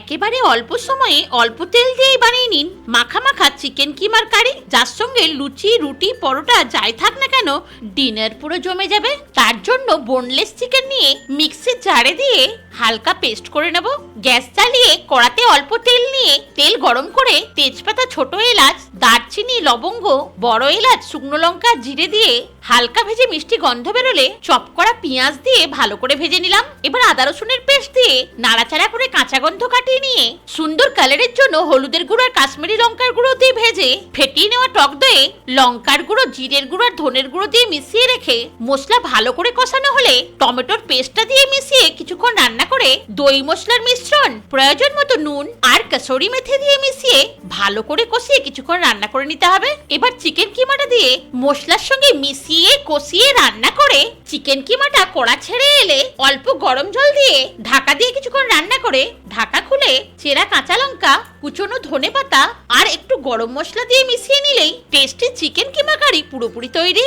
একেবারে অল্প সময়ে অল্প তেল দিয়েই বানিয়ে নিন মাখা মাখা চিকেন কিমার কারি, যার সঙ্গে লুচি, রুটি, পরোটা যাই থাক না কেন ডিনার পুরো জমে যাবে। তার জন্য বোনলেস চিকেন নিয়ে মিক্সির জারে দিয়ে হালকা পেস্ট করে নেব। গ্যাস জ্বালিয়ে কড়াতে অল্প তেল নিয়ে তেল গরম করে তেজপাতা, ছোট এলাচ, দারচিনি, লবঙ্গ, বড় এলাচ, শুকনো লঙ্কা, জিরে দিয়ে হালকা ভেজে মিষ্টি গন্ধ বেরোলে চপ করা পেঁয়াজ দিয়ে ভালো করে ভেজে নিলাম। এবার আদা রসুনের পেস্ট দিয়ে নাড়াচাড়া করে কাঁচা গন্ধ কাটিয়ে নিয়ে সুন্দর কালারের জন্য হলুদের গুঁড়ো আর কাশ্মীরি লঙ্কার গুঁড়ো দিয়ে ভেজে ফেটিয়ে নেওয়া টক দয়ে লঙ্কার গুঁড়ো, জিরের গুঁড়ো আর ধনের গুঁড়ো দিয়ে মিশিয়ে রেখে মশলা ভালো করে কষানো হলে টমেটোর পেস্টটা দিয়ে মিশিয়ে কিছুক্ষণ রান্না করে দই মশলার মিশ্রণ, প্রয়োজন মতো নুন আর কসুরি মেথি দিয়ে মিশিয়ে ভালো করে কষিয়ে কিছুক্ষণ রান্না করে নিতে হবে। এবার চিকেন কিমাটা দিয়ে মশলার সঙ্গে মিশিয়ে কষিয়ে রান্না করে চিকেন কিমাটা কড়া ছেড়ে এলে অল্প গরম জল দিয়ে ঢাকা দিয়ে কিছুক্ষণ রান্না করে ঢাকা খুলে চেরা কাঁচা লঙ্কা, কুচনো ধনেপাতা আর একটু গরম মশলা দিয়ে মিশিয়ে নিলেই টেস্টি চিকেন কিমা কারি পুরোপুরি তৈরি।